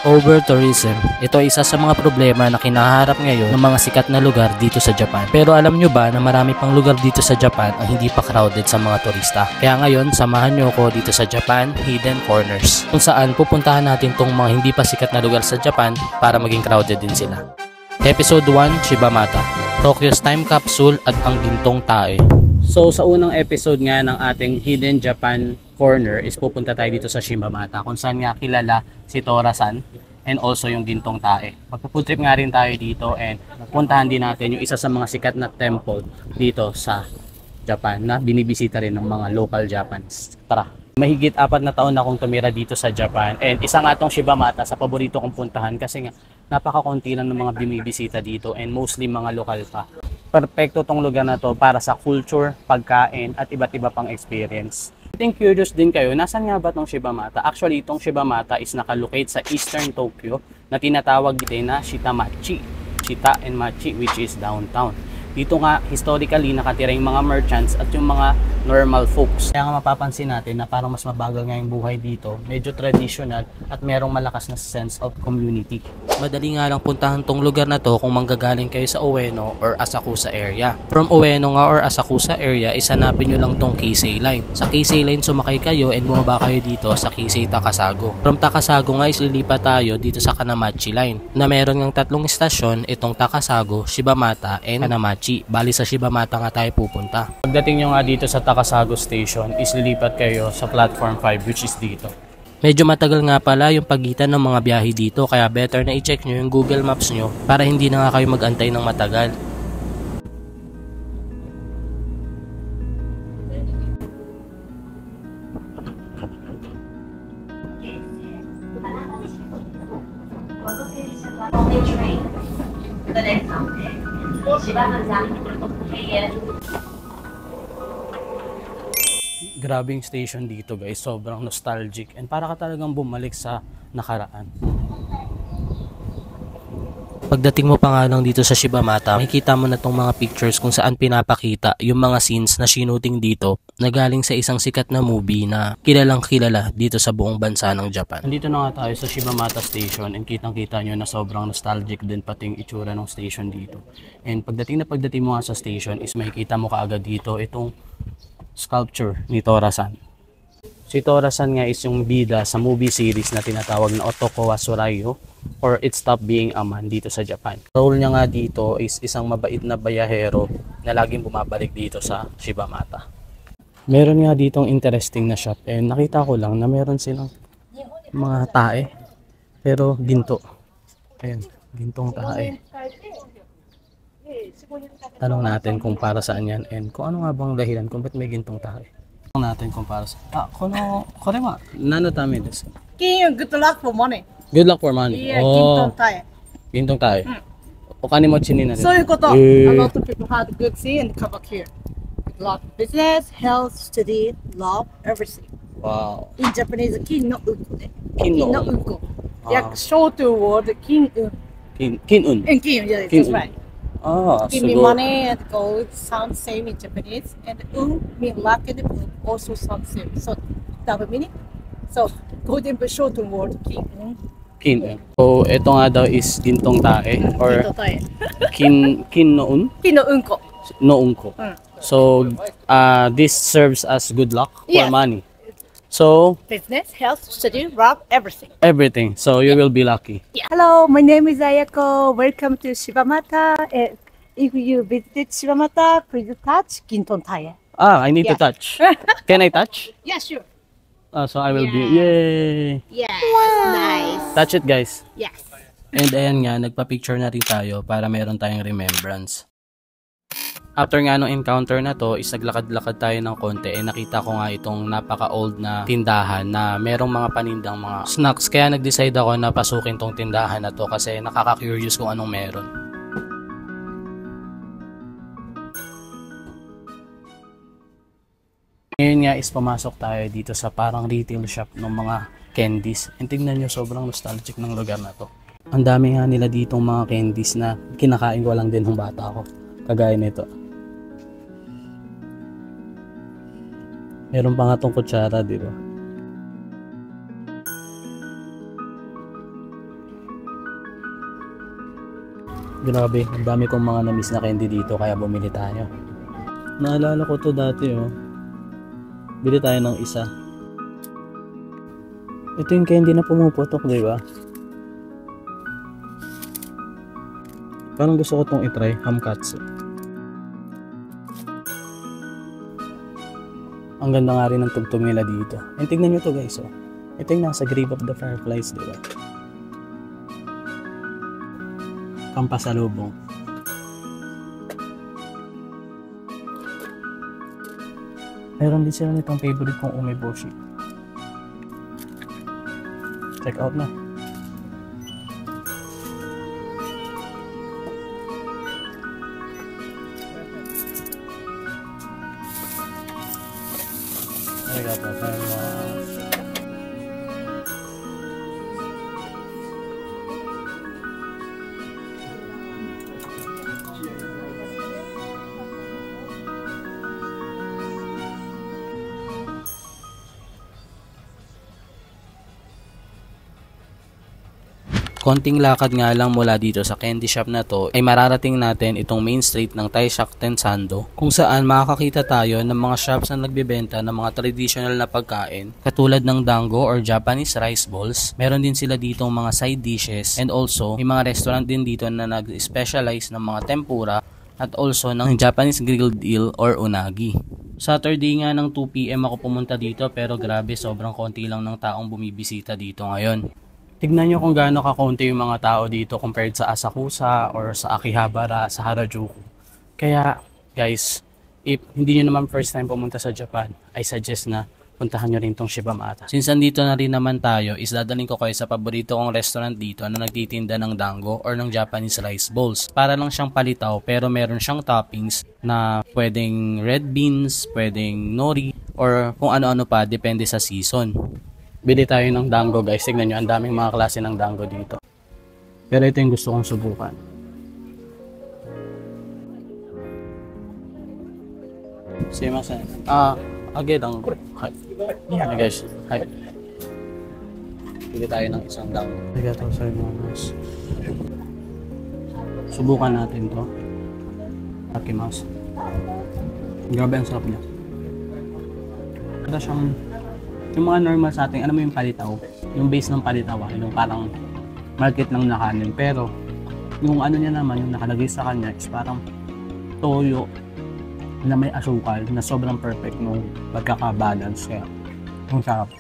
Over-tourism. Ito ay isa sa mga problema na kinaharap ngayon ng mga sikat na lugar dito sa Japan. Pero alam nyo ba na marami pang lugar dito sa Japan ang hindi pa crowded sa mga turista? Kaya ngayon, samahan nyo ako dito sa Japan Hidden Corners, kung saan pupuntahan natin tong mga hindi pa sikat na lugar sa Japan para maging crowded din sila. Episode 1, Shibamata, Tokyo's Time Capsule at ang Gintong Tae. So sa unang episode nga ng ating Hidden Japan Corner is pupunta tayo dito sa Shibamata, kung saan nga kilala si Tora-san and also yung Gintong Tae. Magpo-food trip nga rin tayo dito and puntahan din natin yung isa sa mga sikat na temple dito sa Japan na binibisita rin ng mga local Japans. Tara! Mahigit 4 na taon na akong tumira dito sa Japan and isa nga tong Shibamata sa paborito kong puntahan kasi nga napakakunti lang ng mga bumibisita dito and mostly mga lokal pa. Perfecto tong lugar na to para sa culture, pagkain at iba't iba pang experience. I think curious din kayo, nasan nga ba tong Shibamata? Actually, itong Shibamata is nakalocate sa Eastern Tokyo na tinatawag din na Shitamachi. Shita and Machi, which is downtown. Dito nga, historically, nakatira yung mga merchants at yung mga normal folks. Kaya nga mapapansin natin na parang mas mabagal nga yung buhay dito, medyo traditional at merong malakas na sense of community. Madali nga lang puntahan tong lugar na to kung manggagaling kayo sa Ueno or Asakusa area. From Ueno nga or Asakusa area, hanapin nyo lang tong Keisei Line. Sa Keisei Line sumakay kayo and bumaba kayo dito sa Keisei Takasago. From Takasago nga lilipat tayo dito sa Kanamachi Line na meron ng 3 istasyon, itong Takasago, Shibamata, and Kanamachi. Bali sa Shibamata nga tayo pupunta. Pagdating nyo nga dito sa Takasago Station is lilipat kayo sa platform 5, which is dito. Medyo matagal nga pala yung pagitan ng mga biyahe dito, kaya better na i-check nyo yung Google Maps nyo para hindi na nga kayo mag-antay ng matagal. Grabing station dito guys, sobrang nostalgic and para ka talagang bumalik sa nakaraan. Pagdating mo pa nga lang dito sa Shibamata, makikita mo na tong mga pictures kung saan pinapakita yung mga scenes na shooting dito na galing sa isang sikat na movie na kilalang kilala dito sa buong bansa ng Japan. Nandito na nga tayo sa Shibamata Station and kitang-kita nyo na sobrang nostalgic din pati yung itsura ng station dito. And pagdating mo nga sa station is makikita mo kaagad dito itong sculpture ni Tora-san. Si Tora-san nga is yung bida sa movie series na tinatawag na Otoko wa Surayo or It Stopped Being a Man dito sa Japan. Role niya nga dito is isang mabait na bayahero na laging bumabalik dito sa Shibamata. Meron nga ditong interesting na shop and nakita ko lang na meron silang mga tae pero ginto. Ayan, gintong tae. Tanong natin kung para saan yan and kung ano nga bang dahilan kung ba't may gintong tae. Tanong natin kung para saan. Kore wa nano tame desu? Good luck for money. Good luck for money. Yeah, gintong tae. Gintong tae. Okanimochi ni naru. そういうこと。A lot of people had good see and come back here. Good luck. Business, health, study, love, everything. Wow. In Japanese, 金のうんこね。金のうんこ。Yeah, short word, 金運。Kinun. And 金, yeah, Kin-un. that's right. Ah, Give me sugo. money and gold sound same in Japanese. And mean luck and also sound same. So, double meaning. So, golden but short word, 金運。Kinun. So, ito nga daw is gintong tae or 金のタエ。 kin noon? 金のうんこ。 Noungko. So, this serves as good luck for Yes. money. So, Business, health, study, love, everything. everything. So, you will be lucky. Yeah. Hello, my name is Ayako. Welcome to Shibamata. If you visit Shibamata, please touch Ginton Tae. Ah, I need to Yeah. touch. Can I touch? Yeah, sure. So, I will be, Yeah. yay! Yes, nice. Touch it, guys. Yes. And ayan nga, nagpa-picture na rin tayo para meron tayong remembrance. After nga nung encounter na to, is naglakad-lakad tayo ng konti nakita ko nga itong napaka-old na tindahan na merong mga panindang mga snacks. Kaya nag-decide ako na pasukin tong tindahan na to kasi nakaka-curious kung anong meron. Ngayon nga is pumasok tayo dito sa parang retail shop ng mga candies. And tignan nyo, sobrang nostalgic ng lugar na to. Ang dami nga nila ditong mga candies na kinakain ko lang din nung bata ako. Kagaya nito. Meron pa nga tong kutsara, di ba? Grabe, ang dami kong mga na-miss na candy dito kaya bumili tayo. Naalala ko to dati oh. Bili tayo ng isa. Ito yung candy na pumuputok, di ba? Parang gusto ko tong itry, hamkatsu. Ang ganda nga rin ng tugtog nila dito. And tignan nyo to guys oh. Ito yung nasa Grave of the Fireflies, di ba? Pampasalubong. Meron din sila nitong favorite kong umeboshi. Check out na. Arigatou gozaimasu. Konting lakad nga lang mula dito sa candy shop na to ay mararating natin itong main street ng Taisakuten Sando kung saan makakakita tayo ng mga shops na nagbebenta ng mga traditional na pagkain katulad ng dango or Japanese rice balls. Meron din sila ditong mga side dishes and also may mga restaurant din dito na nag-specialize ng mga tempura at also ng Japanese grilled eel or unagi. Saturday nga ng 2 PM ako pumunta dito pero grabe sobrang konti lang ng taong bumibisita dito ngayon. Tignan nyo kung gaano kakonti yung mga tao dito compared sa Asakusa or sa Akihabara, sa Harajuku. Kaya guys, if hindi nyo naman first time pumunta sa Japan, I suggest na puntahan nyo rin tong Shibamata. Since nandito na rin naman tayo, is dadaling ko kayo sa paborito kong restaurant dito na nagtitinda ng dango or ng Japanese rice balls. Para lang siyang palitaw pero meron siyang toppings na pwedeng red beans, pwedeng nori, or kung ano-ano pa, depende sa season. Bili tayo ng dango guys. Tignan nyo, ang daming mga klase ng dango dito. Pero ito yung gusto kong subukan. Sumimasen. Age dango. Hi. Hi guys. Hi. Bili tayo ng isang dango. Arigatou gozaimasu. Subukan natin to. Akimasu. Grabe ang sarap niya. Ito siyang yung mga normal sa atin, ano mo yung palitaw? Yung base ng palitaw, yung parang market ng nakanin. Pero, yung ano niya naman, yung nakalagay sa kanya is parang toyo na may asukal na sobrang perfect nung magkakabalance. Kaya, ang sarap.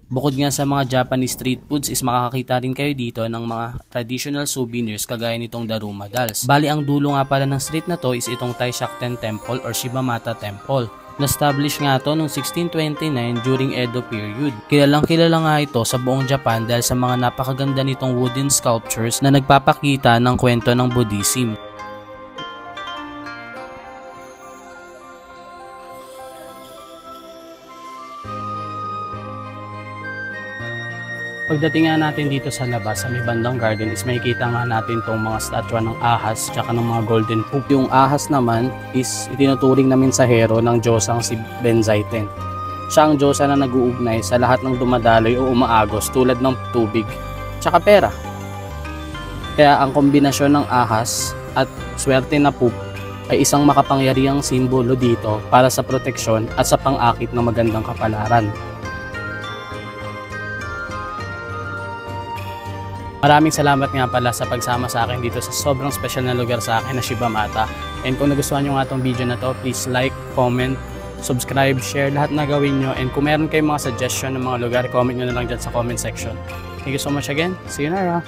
Bukod nga sa mga Japanese street foods is makakakita rin kayo dito ng mga traditional souvenirs kagaya nitong Daruma dolls. Bali ang dulo nga pala ng street na to is itong Taisakuten Temple or Shibamata Temple. Na-establish nga to noong 1629 during Edo period. Kilalang kilala nga ito sa buong Japan dahil sa mga napakaganda nitong wooden sculptures na nagpapakita ng kwento ng Buddhism. Pagdating nga natin dito sa labas, sa may bandang garden is makikita nga natin tong mga statwa ng ahas tsaka ng mga golden poop. Yung ahas naman is itinuturing namin sa hero ng Diyosang si Benzaiten. Siya ang Diyosa na nag-uugnay sa lahat ng dumadaloy o umaagos tulad ng tubig tsaka pera. Kaya ang kombinasyon ng ahas at swerte na poop ay isang makapangyarihang simbolo dito para sa proteksyon at sa pang-akit ng magandang kapalaran. Maraming salamat nga pala sa pagsama sa akin dito sa sobrang special na lugar sa akin na Shibamata. And kung nagustuhan nyo nga itong video na to, please like, comment, subscribe, share, lahat na gawin nyo. And kung meron kayong mga suggestion ng mga lugar, comment nyo na lang dyan sa comment section. Thank you so much again. See you na.